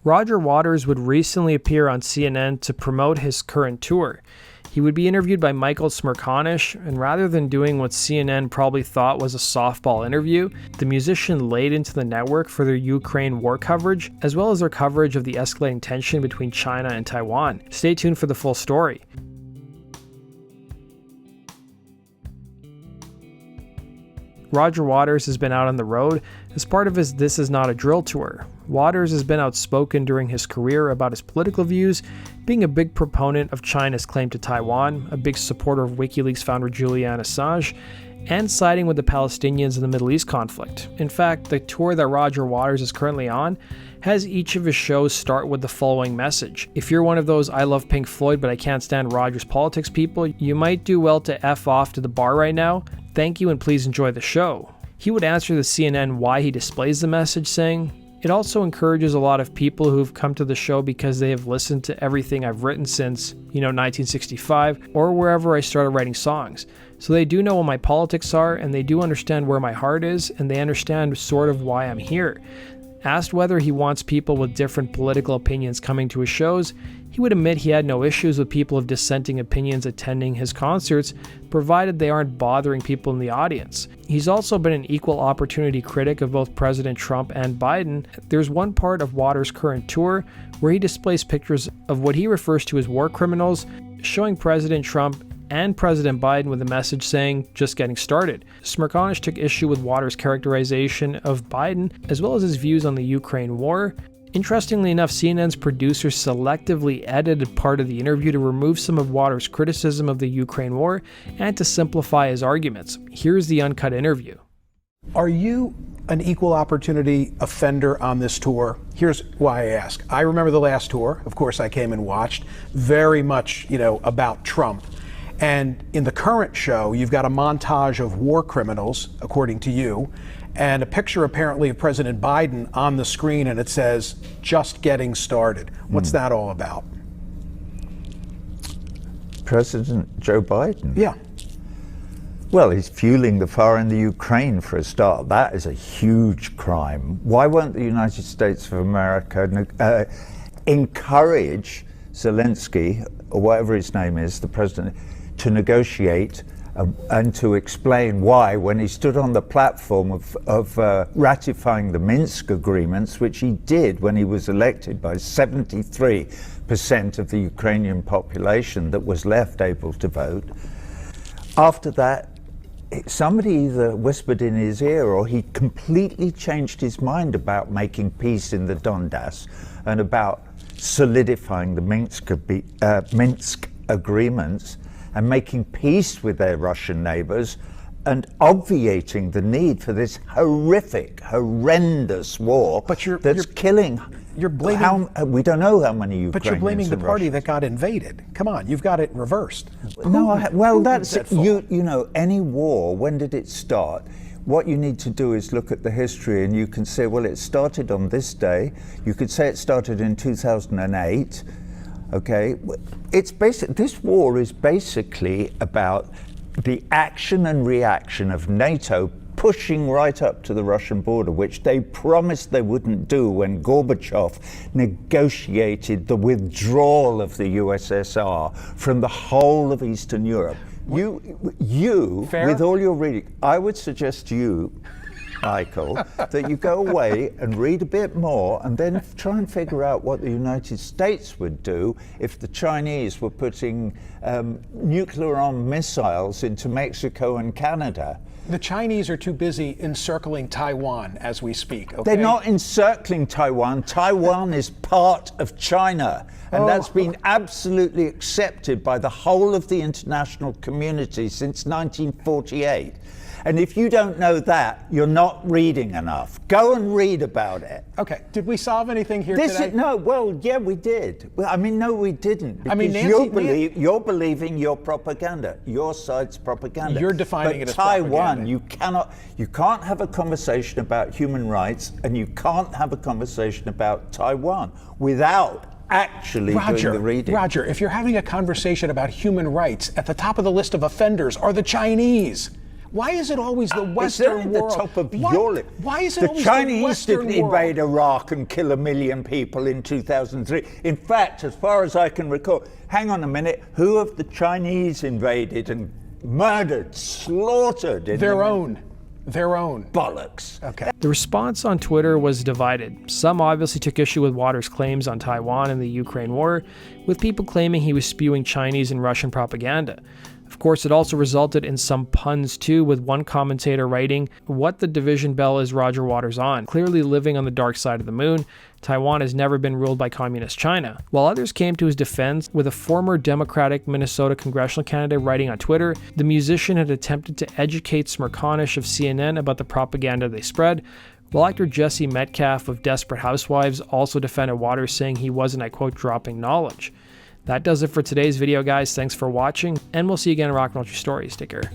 Roger Waters would recently appear on CNN to promote his current tour. He would be interviewed by Michael Smerconish, and rather than doing what CNN probably thought was a softball interview, the musician laid into the network for their Ukraine war coverage, as well as their coverage of the escalating tension between China and Taiwan. Stay tuned for the full story. Roger Waters has been out on the road as part of his This Is Not a Drill tour. Waters has been outspoken during his career about his political views, being a big proponent of China's claim to Taiwan, a big supporter of WikiLeaks founder Julian Assange, and siding with the Palestinians in the Middle East conflict. In fact, the tour that Roger Waters is currently on has each of his shows start with the following message. If you're one of those I love Pink Floyd but I can't stand Roger's politics people, you might do well to F off to the bar right now. Thank you and please enjoy the show. He would answer the CNN why he displays the message, saying, "It also encourages a lot of people who've come to the show because they have listened to everything I've written since, 1965, or wherever I started writing songs. So they do know what my politics are, and they do understand where my heart is, and they understand sort of why I'm here." Asked whether he wants people with different political opinions coming to his shows, he would admit he had no issues with people of dissenting opinions attending his concerts, provided they aren't bothering people in the audience. He's also been an equal opportunity critic of both President Trump and Biden. There's one part of Waters' current tour where he displays pictures of what he refers to as war criminals, showing President Trump and President Biden with a message saying, "Just getting started." Smerconish took issue with Waters' characterization of Biden, as well as his views on the Ukraine war. Interestingly enough, CNN's producers selectively edited part of the interview to remove some of Waters' criticism of the Ukraine war and to simplify his arguments. Here's the uncut interview. Are you an equal opportunity offender on this tour? Here's why I ask. I remember the last tour, of course I came and watched, very much, about Trump. And in the current show, you've got a montage of war criminals, according to you, and a picture apparently of President Biden on the screen, and it says, "Just getting started." What's that all about? President Joe Biden? Yeah. Well, he's fueling the fire in the Ukraine for a start. That is a huge crime. Why won't the United States of America encourage Zelensky, or whatever his name is, the president, to negotiate and to explain why, when he stood on the platform of ratifying the Minsk agreements, which he did when he was elected by 73% of the Ukrainian population that was left able to vote. After that, somebody either whispered in his ear or he completely changed his mind about making peace in the Donbass and about solidifying the Minsk agreements and making peace with their Russian neighbors and obviating the need for this horrendous war that's killing. You're blaming. We don't know how many Ukrainians. But you're blaming the party that got invaded. Come on, you've got it reversed. That's any war. When did it start? What you need to do is look at the history, and you can say, well, it started on this day. You could say it started in 2008. Okay, this war is basically about the action and reaction of NATO pushing right up to the Russian border, which they promised they wouldn't do when Gorbachev negotiated the withdrawal of the USSR from the whole of Eastern Europe. You, Fair? With all your reading, I would suggest to you, Michael, that you go away and read a bit more and then try and figure out what the United States would do if the Chinese were putting nuclear-armed missiles into Mexico and Canada. The Chinese are too busy encircling Taiwan as we speak, okay? They're not encircling Taiwan. Taiwan is part of China. And that's been absolutely accepted by the whole of the international community since 1948. And if you don't know that, you're not reading enough. Go and read about it. Okay. Did we solve anything here today? Yeah, we did. No, we didn't. Because you're believing your propaganda, your side's propaganda. You're defining it as Taiwan, propaganda. you can't have a conversation about human rights, and you can't have a conversation about Taiwan without actually doing the reading. Roger, if you're having a conversation about human rights, at the top of the list of offenders are the Chinese. Why is it always the It's Western at the world? top of Why- your list. Why is it the always Chinese the Western didn't world? invade Iraq and kill 1 million people in 2003. In fact, as far as I can recall, hang on a minute, who have the Chinese invaded and murdered, slaughtered? In Their own. bollocks. Okay. The response on Twitter was divided. Some obviously took issue with Waters' claims on Taiwan and the Ukraine war, with people claiming he was spewing Chinese and Russian propaganda. Of course, it also resulted in some puns too, with one commentator writing, "What the division bell is Roger Waters on? Clearly living on the dark side of the moon. Taiwan has never been ruled by communist China." While others came to his defense, with a former Democratic Minnesota congressional candidate writing on Twitter, the musician had attempted to educate Smirkanish of CNN about the propaganda they spread, while actor Jesse Metcalf of Desperate Housewives also defended Waters, saying he wasn't, I quote, dropping knowledge. That does it for today's video, guys. Thanks for watching, and we'll see you again in Rock and Roll Stories. Take care.